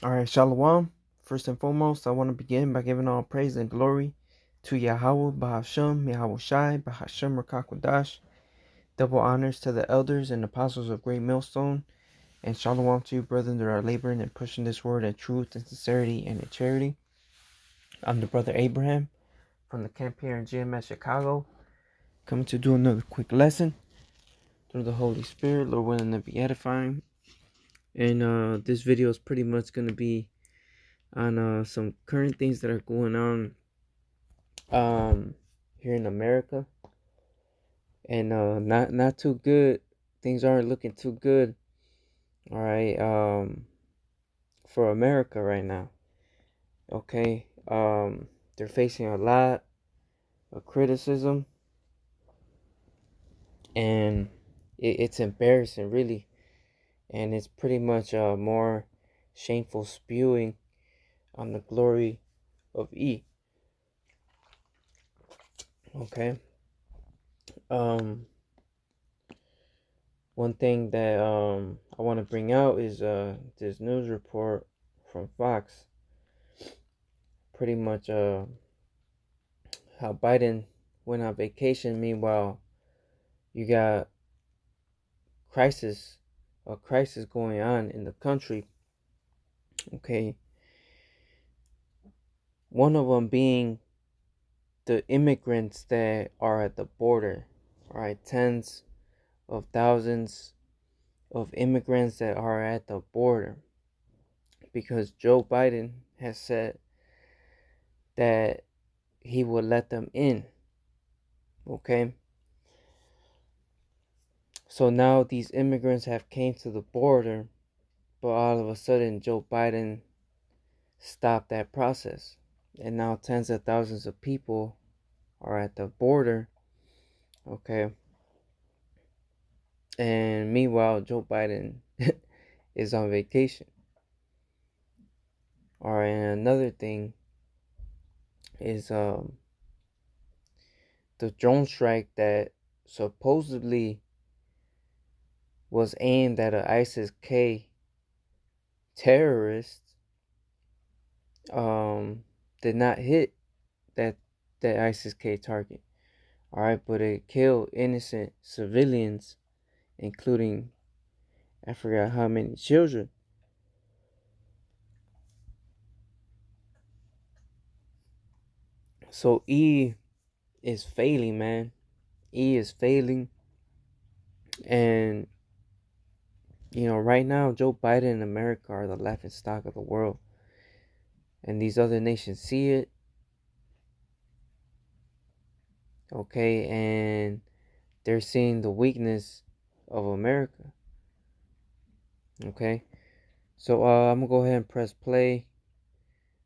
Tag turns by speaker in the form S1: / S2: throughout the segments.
S1: All right, Shalom. First and foremost, I want to begin by giving all praise and glory to Yahweh, Bahashem, Yahweh Shai, Bahashem, Rakakwadash. Double honors to the elders and apostles of Great Millstone, and Shalom to you, brethren, that are laboring and pushing this word in truth and sincerity and in charity. I'm the brother Abraham from the camp here in GMS Chicago, coming to do another quick lesson through the Holy Spirit, Lord willing to be edifying. And this video is pretty much going to be on some current things that are going on here in America, and not too good. Things aren't looking too good, all right, for America right now. Okay, they're facing a lot of criticism, and it's embarrassing, really, and it's pretty much more shameful spewing on the glory of E. Okay. One thing that I want to bring out is this news report from Fox, pretty much how Biden went on vacation. Meanwhile, you got a crisis going on in the country. Okay, one of them being the immigrants that are at the border. All right, tens of thousands of immigrants that are at the border, because Joe Biden has said that he will let them in. Okay, so now these immigrants have came to the border, but all of a sudden Joe Biden stopped that process, and now tens of thousands of people are at the border. Okay, and meanwhile Joe Biden is on vacation. All right, and another thing is the drone strike that supposedly was aimed at an ISIS-K terrorist did not hit that ISIS-K target. All right, but it killed innocent civilians, including, I forgot how many children. So E is failing, man. E is failing. And, right now, Joe Biden and America are the laughing stock of the world. And these other nations see it. Okay, and they're seeing the weakness of America. Okay, so I'm gonna go ahead and press play,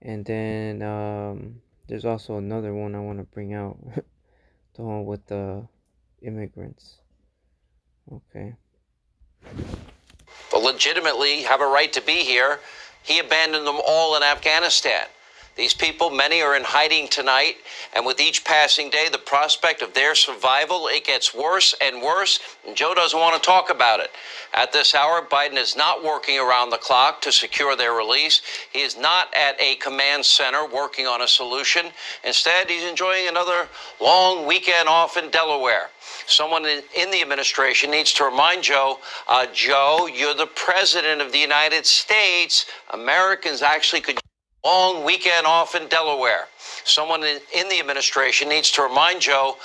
S1: and then there's also another one I want to bring out, the one with the immigrants. Okay.
S2: But legitimately have a right to be here. He abandoned them all in Afghanistan. These people, many are in hiding tonight, and with each passing day, the prospect of their survival, it gets worse and worse, and Joe doesn't want to talk about it. At this hour, Biden is not working around the clock to secure their release. He is not at a command center working on a solution. Instead, he's enjoying another long weekend off in Delaware. Someone in the administration needs to remind Joe, Joe, you're the president of the United States. Americans actually could long weekend off in Delaware. Someone in the administration needs to remind Joe,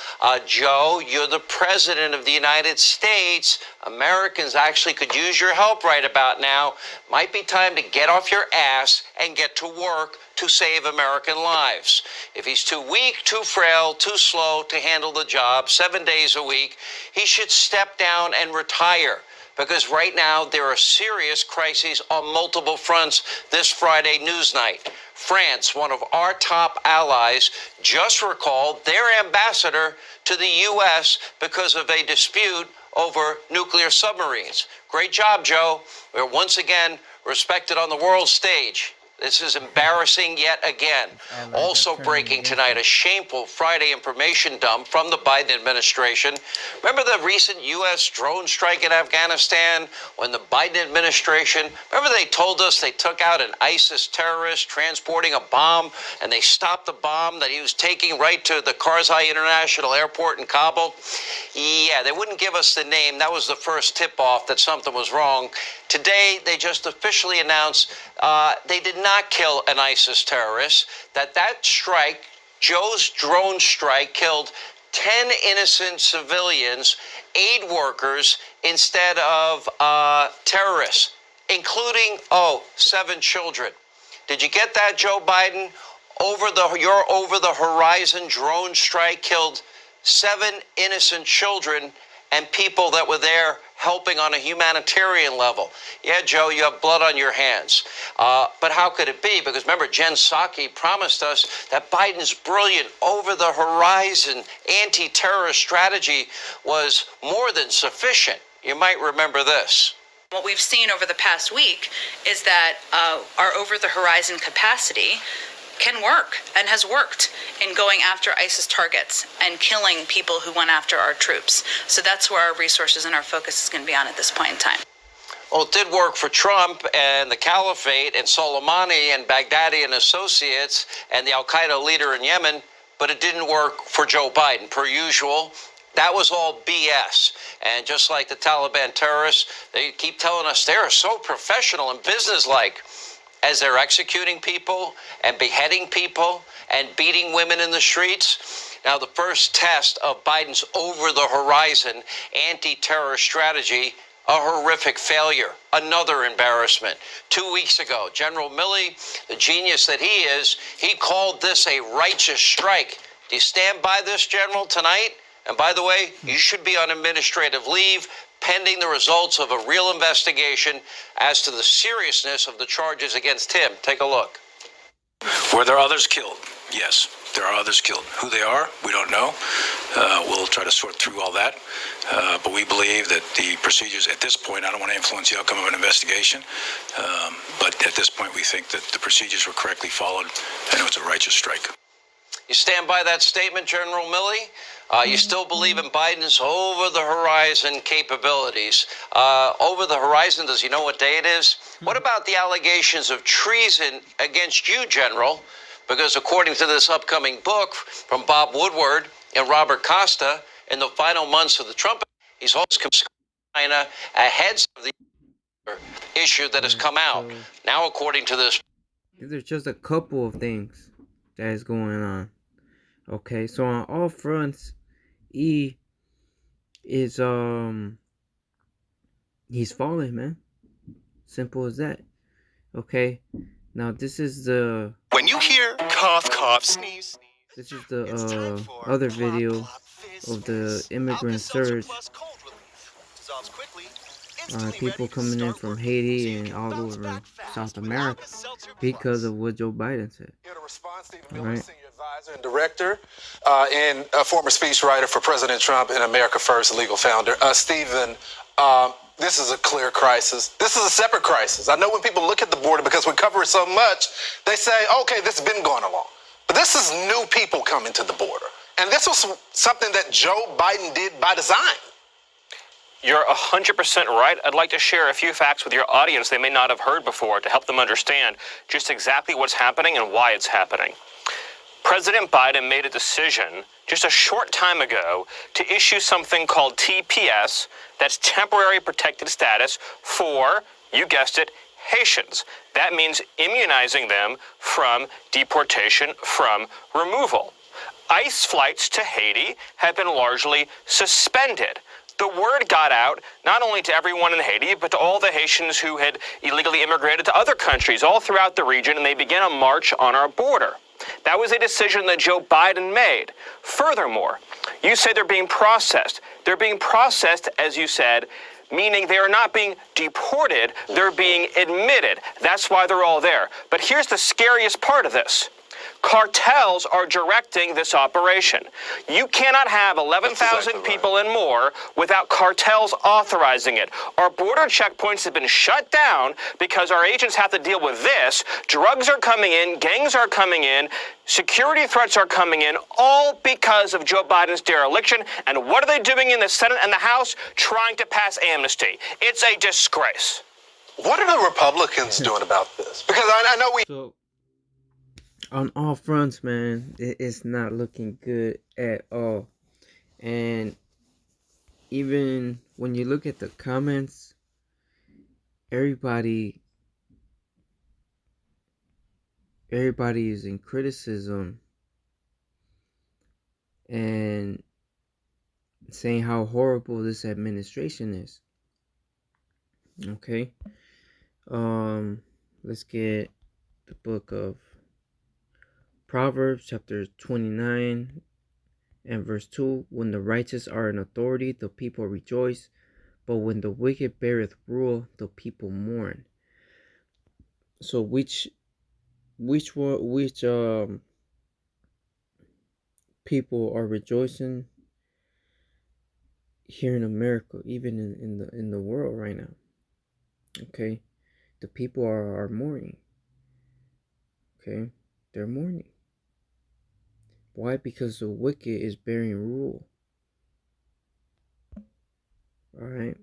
S2: Joe, you're the president of the United States. Americans actually could use your help right about now. Might be time to get off your ass and get to work to save American lives. If he's too weak, too frail, too slow to handle the job 7 days a week, he should step down and retire. Because right now there are serious crises on multiple fronts this Friday news night. France, one of our top allies, just recalled their ambassador to the U.S. because of a dispute over nuclear submarines. Great job, Joe. We're once again respected on the world stage. This is embarrassing yet again. Also breaking tonight, a shameful Friday information dump from the Biden administration. Remember the recent U.S. drone strike in Afghanistan when the Biden administration, remember they told us they took out an ISIS terrorist transporting a bomb, and they stopped the bomb that he was taking right to the Karzai International Airport in Kabul? Yeah, they wouldn't give us the name. That was the first tip-off that something was wrong. Today, they just officially announced they did not kill an ISIS terrorist, that strike, Joe's drone strike, killed 10 innocent civilians, aid workers, instead of terrorists, including, 7 children. Did you get that, Joe Biden? Your over-the-horizon drone strike killed 7 innocent children and people that were there helping on a humanitarian level. Yeah, Joe, you have blood on your hands. But how could it be? Because remember, Jen Psaki promised us that Biden's brilliant over-the-horizon anti-terrorist strategy was more than sufficient. You might remember this.
S3: What we've seen over the past week is that our over-the-horizon capacity can work and has worked in going after ISIS targets and killing people who went after our troops. So that's where our resources and our focus is going to be on at this point in time.
S2: Well, it did work for Trump and the Caliphate and Soleimani and Baghdadi and associates and the al-Qaeda leader in Yemen, but it didn't work for Joe Biden, per usual. That was all BS. And just like the Taliban terrorists, they keep telling us they're so professional and businesslike as they're executing people and beheading people and beating women in the streets. Now, the first test of Biden's over-the-horizon anti-terror strategy, a horrific failure, another embarrassment. 2 weeks ago, General Milley, the genius that he is, he called this a righteous strike. Do you stand by this, General, tonight? And by the way, you should be on administrative leave pending the results of a real investigation as to the seriousness of the charges against him. Take a look.
S4: Were there others killed? Yes, there are others killed. Who they are, we don't know. We'll try to sort through all that. But we believe that the procedures at this point, I don't want to influence the outcome of an investigation, but at this point we think that the procedures were correctly followed and it was a righteous strike.
S2: You stand by that statement, General Milley? You still believe in Biden's over-the-horizon capabilities? Over-the-horizon, does he know what day it is? What about the allegations of treason against you, General? Because according to this upcoming book from Bob Woodward and Robert Costa, in the final months of the Trump, he's also China ahead of the issue that has come out. Now, according to this,
S1: there's just a couple of things that is going on. Okay, so on all fronts, E is he's falling, man. Simple as that. Okay, now this is the
S5: when you hear cough, cough, sneeze.
S1: This is the other video of the immigrant surge. People coming in from Haiti and all over South America because of what Joe Biden said. All right.
S5: Advisor and director and a former speechwriter for President Trump and America First legal founder. Stephen, this is a clear crisis. This is a separate crisis. I know when people look at the border, because we cover it so much, they say, okay, this has been going along. But this is new people coming to the border. And this was something that Joe Biden did by design.
S6: You're 100% right. I'd like to share a few facts with your audience they may not have heard before to help them understand just exactly what's happening and why it's happening. President Biden made a decision just a short time ago to issue something called TPS, that's temporary protected status for, you guessed it, Haitians. That means immunizing them from deportation, from removal. ICE flights to Haiti have been largely suspended. The word got out not only to everyone in Haiti, but to all the Haitians who had illegally immigrated to other countries all throughout the region, and they began a march on our border. That was a decision that Joe Biden made. Furthermore, you say they're being processed. They're being processed, as you said, meaning they are not being deported, they're being admitted. That's why they're all there. But here's the scariest part of this. Cartels are directing this operation. You cannot have 11,000 people and more without cartels authorizing it. Our border checkpoints have been shut down because our agents have to deal with this. Drugs are coming in, gangs are coming in, security threats are coming in, all because of Joe Biden's dereliction. And what are they doing in the Senate and the House? Trying to pass amnesty. It's a disgrace.
S5: What are the Republicans doing about this? Because I know we...
S1: So, on all fronts, man, it's not looking good at all. And even when you look at the comments, everybody is in criticism and saying how horrible this administration is. Okay. Let's get the book of Proverbs chapter 29 and verse 2. When the righteous are in authority, the people rejoice, but when the wicked beareth rule, the people mourn. So which people are rejoicing here in America, even in the world right now? Okay, the people are mourning. Okay, they're mourning. Why? Because the wicked is bearing rule. All right.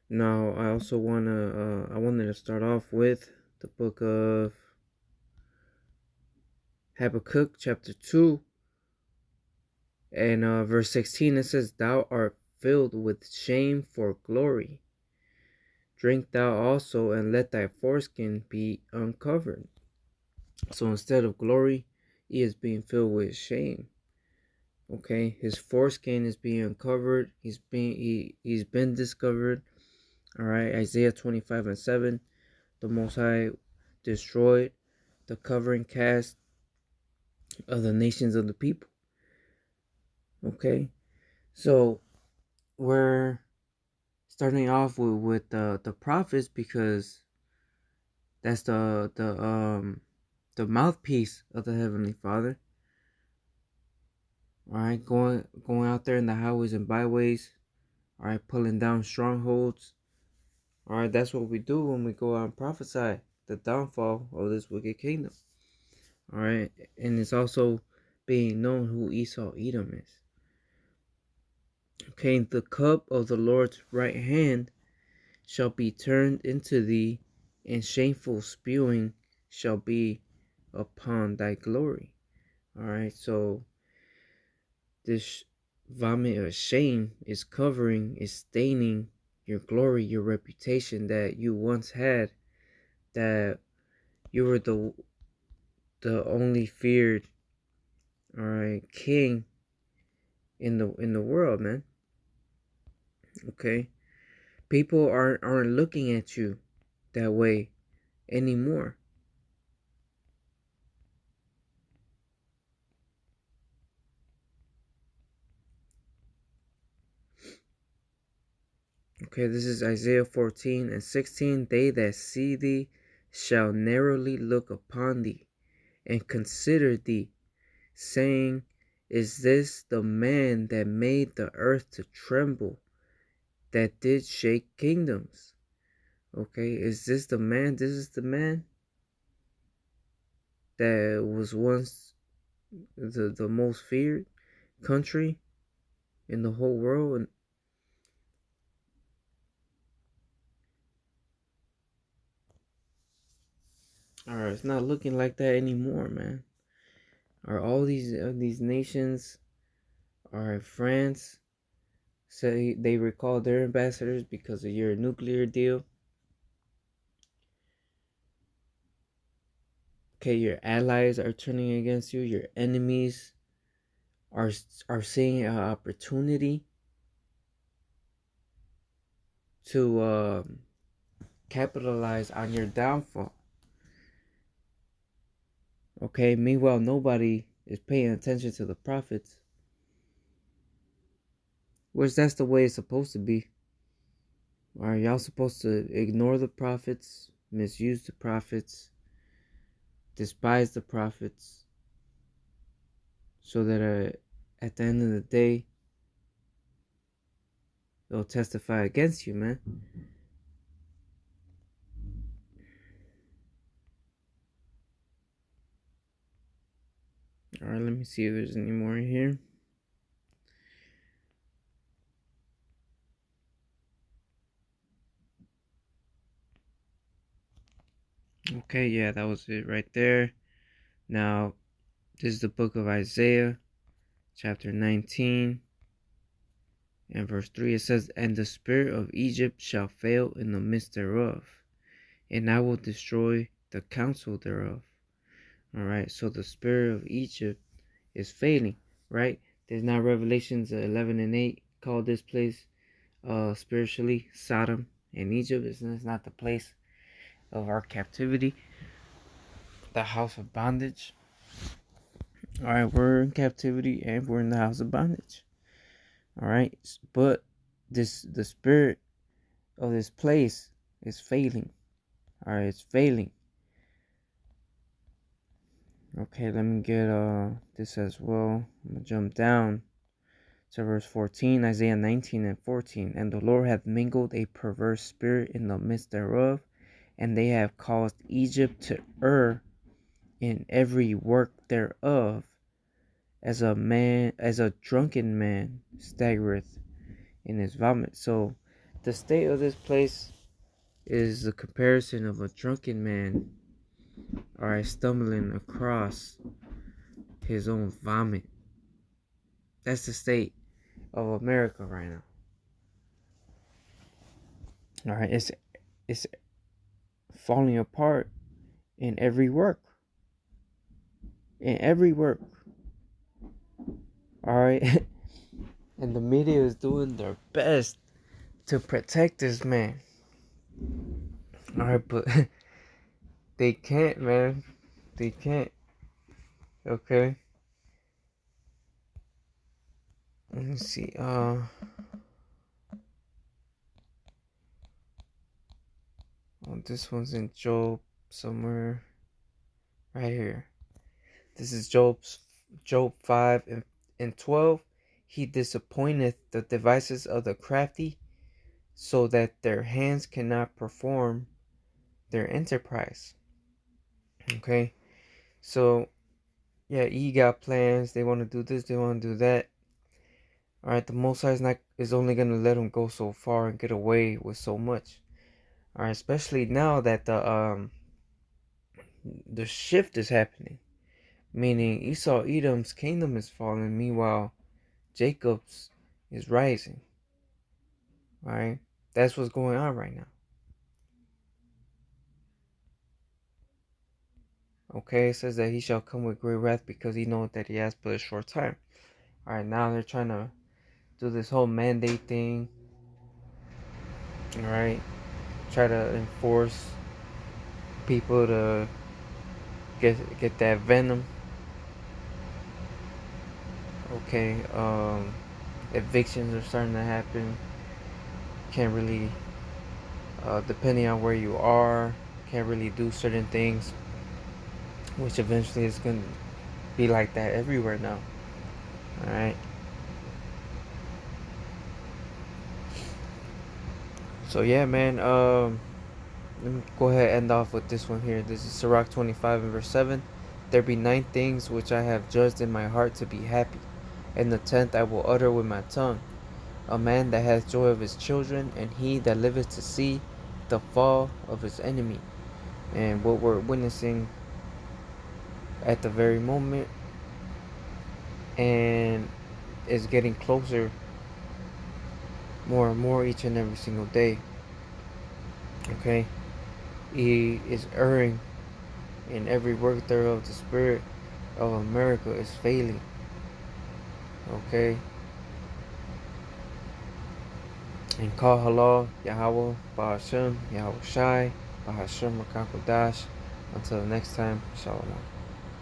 S1: Now, I also wanted to start off with the book of Habakkuk, chapter 2, and verse 16. It says, "Thou art filled with shame for glory. Drink thou also, and let thy foreskin be uncovered." So instead of glory, he is being filled with shame. Okay, his foreskin is being uncovered. He's been discovered. All right, Isaiah 25 and 7. The Most High destroyed the covering cast of the nations of the people. Okay, so we're starting off with the prophets, because that's the mouthpiece of the Heavenly Father. All right, going out there in the highways and byways. All right, pulling down strongholds. All right, that's what we do when we go out and prophesy the downfall of this wicked kingdom. All right, and it's also being known who Esau Edom is. Okay, the cup of the Lord's right hand shall be turned into thee, and shameful spewing shall be upon thy glory. All right, so this vomit of shame is covering, is staining your glory, your reputation that you once had, that you were the only feared, all right, king in the world, man. Okay, people aren't looking at you that way anymore. Okay, this is Isaiah 14 and 16. They that see thee shall narrowly look upon thee, and consider thee, saying, Is this the man that made the earth to tremble, that did shake kingdoms? Okay, is this the man? This is the man that was once the most feared country in the whole world. And all right, it's not looking like that anymore, man. Are all these nations, are France, say they recall their ambassadors because of your nuclear deal? Okay, your allies are turning against you. Your enemies are seeing an opportunity to capitalize on your downfall. Okay, meanwhile, nobody is paying attention to the prophets, which that's the way it's supposed to be. Are y'all supposed to ignore the prophets, misuse the prophets, despise the prophets, so that at the end of the day, they'll testify against you, man. Alright, let me see if there's any more in here. Okay, yeah, that was it right there. Now, this is the book of Isaiah, chapter 19, and verse 3. It says, "And the spirit of Egypt shall fail in the midst thereof, and I will destroy the counsel thereof." Alright, so the spirit of Egypt is failing, right? There's now Revelations 11 and 8 call this place spiritually Sodom and Egypt. It's not the place of our captivity, the house of bondage. Alright, we're in captivity and we're in the house of bondage. Alright, but the spirit of this place is failing. Alright, it's failing. Okay, let me get this as well. I'm gonna jump down to verse 14, Isaiah 19 and 14. "And the Lord hath mingled a perverse spirit in the midst thereof, and they have caused Egypt to err in every work thereof, as a drunken man staggereth in his vomit." So the state of this place is the comparison of a drunken man, alright, stumbling across his own vomit. That's the state of America right now. Alright, it's falling apart in every work. In every work. Alright. And the media is doing their best to protect this man. Alright, but they can't, man. They can't. Okay. Let me see. This one's in Job somewhere. Right here. This is Job 5 and 12. "He disappointeth the devices of the crafty, so that their hands cannot perform their enterprise." Okay. So, yeah, he got plans. They want to do this. They want to do that. Alright, the Most High is only going to let them go so far and get away with so much. Alright, especially now that the shift is happening. Meaning Esau Edom's kingdom is falling, meanwhile Jacob's is rising. Alright? That's what's going on right now. Okay, it says that he shall come with great wrath, because he knoweth that he has but a short time. Alright, now they're trying to do this whole mandate thing. Alright? Try to enforce people to get that venom. Okay, evictions are starting to happen. Can't really, depending on where you are, can't really do certain things, which eventually is going to be like that everywhere now. Alright. So yeah, man, let me go ahead and end off with this one here. This is Sirach 25 and verse 7. "There be 9 things which I have judged in my heart to be happy, and the 10th I will utter with my tongue. A man that hath joy of his children, and he that liveth to see the fall of his enemy." And what we're witnessing at the very moment, and is getting closer more and more each and every single day. Okay, he is erring in every work thereof. The spirit of America is failing. Okay, and call halal Yahweh Bahashem Yahweh Shai Bahashem Rakakodash. Until next time, Shalom.